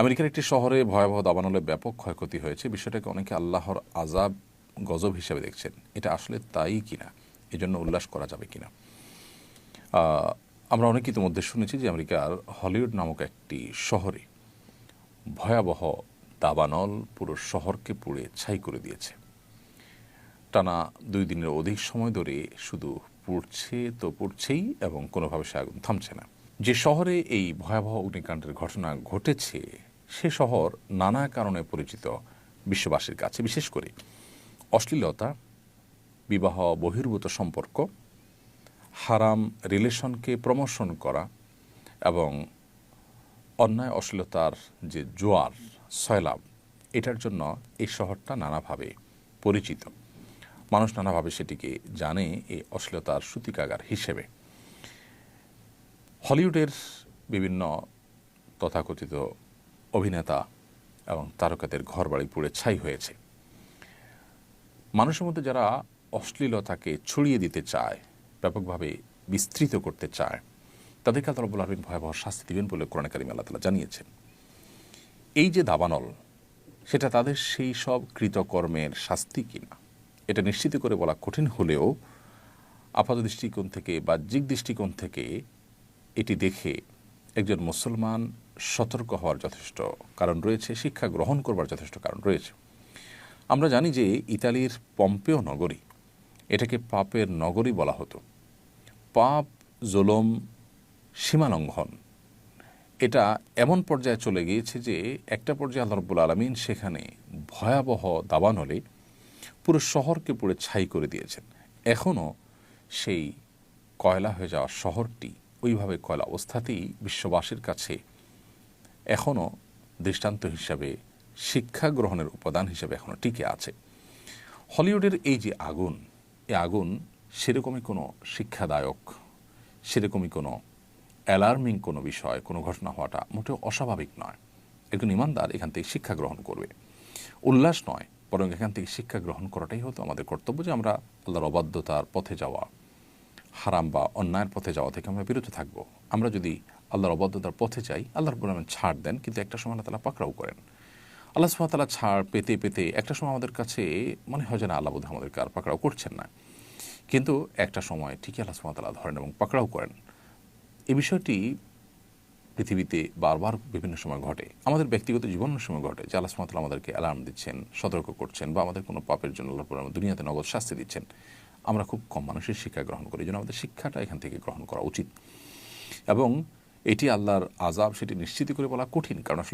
আমেরিকার একটি শহরে ভয়াবহ দাবানলে ব্যাপক ক্ষয়ক্ষতি হয়েছে। বিষয়টাকে অনেকে আল্লাহর আযাব, গজব হিসেবে দেখছেন। এটা আসলে তাই কিনা, এজন্য উল্লাস করা যাবে কিনা? আমরা অনেকে ইতিমধ্যে শুনেছি যে আমেরিকার হলিউড নামক একটি শহরে ভয়াবহ দাবানল পুরো শহরকে পুড়ে ছাই করে দিয়েছে। টানা 2 দিনের অধিক সময় ধরে শুধু পুড়ছে তো পুড়ছেই এবং কোনোভাবে সে আগুন থামছে না। যে শহরে এই ভয়াবহ অগ্নিকাণ্ডের ঘটনা ঘটেছে সে শহর নানা কারণে পরিচিত বিশ্ববাসীর কাছে, বিশেষ করে অশ্লীলতা, বিবাহ বহির্ভূত সম্পর্ক, হারাম রিলেশনকে প্রমোশন করা এবং অন্যায় অশ্লীলতার যে জোয়ার সয়লাব, এটার জন্য এই শহরটা নানাভাবে পরিচিত। মানুষ নানাভাবে সেটিকে জানে এই অশ্লীলতার সূতিকাগার হিসেবে। হলিউডের বিভিন্ন তথাকথিত অভিনেতা এবং তারকাদের ঘরবাড়ি পুড়ে ছাই হয়েছে। মানুষের মধ্যে যারা অশ্লীলতাকে ছড়িয়ে দিতে চায়, ব্যাপকভাবে বিস্তৃত করতে চায়, তাদেরকে আল্লাহ রাব্বুল আলামিন ভয়াবহ শাস্তি দিবেন বলে কোরআনে কারিমে আল্লাহ তাআলা জানিয়েছেন। এই যে দাবানল, সেটা তাদের সেই সব কৃতকর্মের শাস্তি কিনা এটা নিশ্চিত করে বলা কঠিন হলেও আপাত দৃষ্টিকোণ থেকে, বাহ্যিক দৃষ্টিকোণ থেকে এটি দেখে একজন মুসলমান সতর্ক হওয়ার যথেষ্ট কারণ রয়েছে, শিক্ষা গ্রহণ করবার যথেষ্ট কারণ রয়েছে। আমরা জানি যে ইতালির পম্পেও নগরী, এটাকে পাপের নগরী বলা হতো। পাপ, জুলুম, সীমালঙ্ঘন, এটা এমন পর্যায়ে চলে গিয়েছে যে একটা পর্যায়ে আল্লাহ রাব্বুল আলামিন সেখানে ভয়াবহ দাবানলে পুরো শহরকে পুড়ে ছাই করে দিয়েছেন। এখনও সেই কয়লা হয়ে যাওয়া শহরটি ওইভাবে কয়লা অবস্থাতেই বিশ্ববাসীর কাছে এখনও দৃষ্টান্ত হিসাবে, শিক্ষা গ্রহণের উপাদান হিসেবে এখনও টিকে আছে। হলিউডের এই যে আগুন, এই আগুন সেরকমই কোনো শিক্ষাদায়ক, সেরকমই কোনো অ্যালার্মিং কোনো বিষয়, কোনো ঘটনা হওয়াটা মোটেও অস্বাভাবিক নয়। একজন ইমানদার এখান থেকে শিক্ষা গ্রহণ করবে, উল্লাস নয়, বরং এখান থেকে শিক্ষা গ্রহণ করাটাই হতো আমাদের কর্তব্য, যে আমরা আল্লাহর অবাধ্যতার পথে যাওয়া, হারাম বা অন্যায়ের পথে যাওয়া থেকে আমরা বিরত থাকব। আমরা যদি আল্লাহর অবাধ্যতার পথে যাই, আল্লাহর রাব্বুল আলামিন ছাড় দেন, কিন্তু একটা সময় আল্লাহ তাআলা পাকড়াও করেন। আল্লাহ সুবহানাহু ওয়া তাআলা ছাড় পেতে পেতে একটা সময় আমাদের কাছে মনে হয় যে না, আল্লাহ বোধহয় আমাদেরকে আর পাকড়াও করছেন না, কিন্তু একটা সময় ঠিকই আল্লাহ সুবহানাহু ওয়া তাআলা ধরেন এবং পাকড়াও করেন। এই বিষয়টি পৃথিবীতে বারবার বিভিন্ন সময় ঘটে, আমাদের ব্যক্তিগত জীবনের সময় ঘটে, যে আল্লাহ সুবহানাহু ওয়া তাআলা আমাদেরকে অ্যালার্ম দিচ্ছেন, সতর্ক করছেন, বা আমাদের কোনো পাপের জন্য আল্লাহ রাব্বুল আলামিন দুনিয়াতে নগদ শাস্তি দিচ্ছেন। আমরা খুব কম মানুষের শিক্ষা গ্রহণ করি, এই জন্য আমাদের শিক্ষাটা এখান থেকে গ্রহণ করা উচিত। এবং এটি আল্লাহর আযাব, সেটি নিশ্চিত করে বলা কঠিন, কারণ আসলে